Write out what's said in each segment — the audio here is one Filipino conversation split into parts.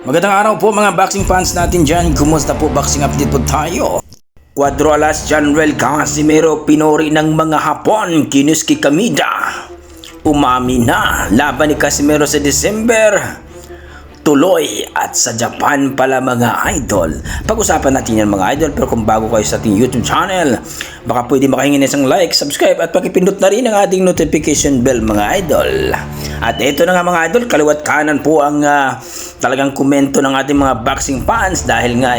Magandang araw po mga boxing fans natin dyan. Kumusta po? Boxing update po tayo. Cuatro Alas General Casimero pinori ng mga Hapon. Kinuski Kamida. Umami na. Laban ni Casimero sa December. Tuloy at sa Japan pala mga idol. Pag-usapan natin yan mga idol, pero kung bago kayo sa ating YouTube channel, baka pwede makahingi ng isang like, subscribe at pakipindot na rin ang ating notification bell mga idol. At ito na nga mga idol, kaliwat kanan po ang talagang komento ng ating mga boxing fans dahil nga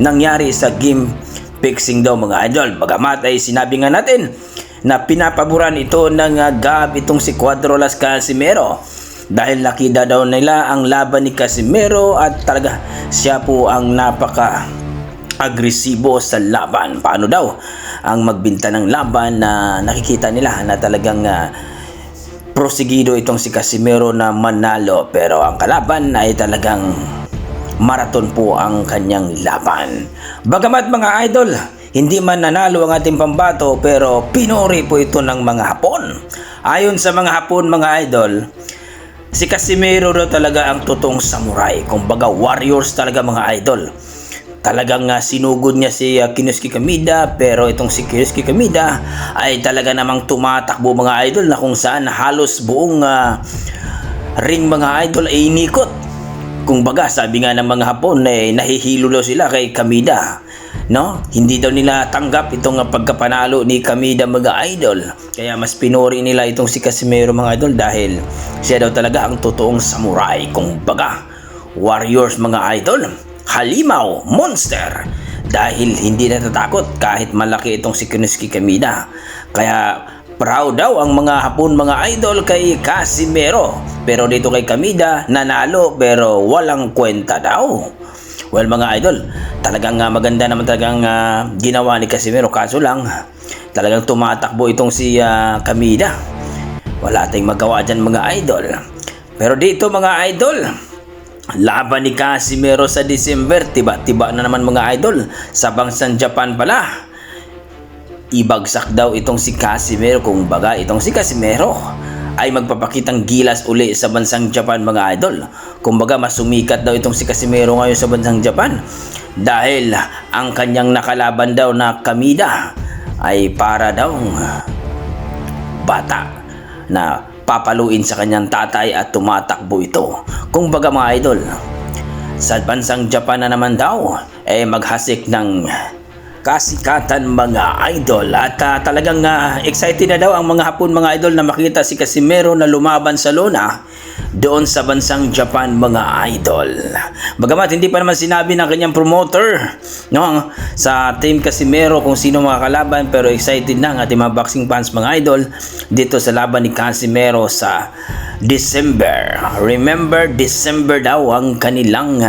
nangyari sa game fixing daw mga idol. Bagamat ay sinabi nga natin na pinapaboran ito ng Gab itong si Cuatro Alas Casimero. Dahil nakita daw nila ang laban ni Casimero at talaga siya po ang napaka-agresibo sa laban. Paano daw ang magbinta ng laban na nakikita nila na talagang prosigido itong si Casimero na manalo. Pero ang kalaban ay talagang marathon po ang kanyang laban. Bagamat mga idol, hindi man nanalo ang ating pambato pero pinori po ito ng mga Hapon. Ayon sa mga Hapon mga idol, si Casimero daw talaga ang totoong samurai. Kumbaga warriors talaga mga idol. Talagang sinugod niya si Kinuski Kamida, pero itong si Kinuski Kamida ay talaga namang tumatakbo mga idol na kung saan halos buong ring mga idol ay inikot. Kumbaga sabi nga ng mga Hapon nahihilo daw sila kay Kamida. No? Hindi daw nila tanggap itong pagkapanalo ni Kamida mga idol. Kaya mas pinori nila itong si Casimero mga idol dahil siya daw talaga ang totoong samurai. Kung baga, warriors mga idol. Halimaw, monster. Dahil hindi natatakot kahit malaki itong si Kinuski Kamida. Kaya proud daw ang mga Hapon mga idol kay Casimero. Pero dito kay Kamida, nanalo pero walang kwenta daw. Well mga idol, talagang maganda naman talagang ginawa ni Casimero, kaso lang talagang tumatakbo itong si Kamida. Wala tayong magawa dyan mga idol. Pero dito mga idol, laban ni Casimero sa December, tiba-tiba na naman mga idol. Sa bansang Japan pala, ibagsak daw itong si Casimero. Kung baga itong si Casimero ay magpapakitang gilas uli sa bansang Japan mga idol. Kumbaga mas sumikat daw itong si Casimero ngayon sa bansang Japan dahil ang kanyang nakalaban daw na Kamida ay para daw bata na papaluin sa kanyang tatay at tumatakbo ito. Kumbaga mga idol, sa bansang Japan na naman daw maghasik ng kasikatan mga idol at talagang excited na daw ang mga Hapon mga idol na makita si Casimero na lumaban sa lona doon sa bansang Japan mga idol. Bagamat hindi pa naman sinabi ng kanyang promoter no, sa team Casimero kung sino mga kalaban, pero excited na ang ating mga boxing fans mga idol dito sa laban ni Casimero sa December. Remember, December daw ang kanilang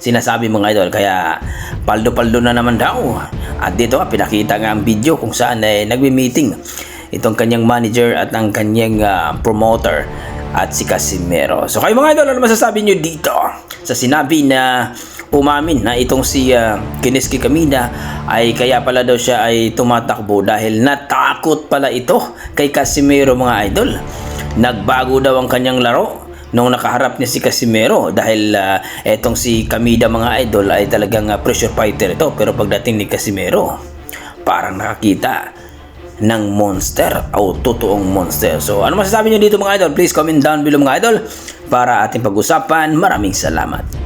sinasabi mga idol, kaya paldo-paldo na naman daw. At dito pinakita nga ang video kung saan nagmi-meeting itong kanyang manager at ang kanyang promoter at si Casimero. So kayo mga idol, ano masasabi nyo dito sa sinabi na umamin na itong si Kinuski Kamida ay kaya pala daw siya ay tumatakbo dahil natakot pala ito kay Casimero mga idol. Nagbago daw ang kanyang laro nung nakaharap niya si Casimero dahil etong si Kamida mga idol ay talagang pressure fighter ito, pero pagdating ni Casimero parang nakakita ng monster o totoong monster. So ano masasabi niyo dito mga idol? Please comment down below mga idol para ating pag-usapan. Maraming salamat.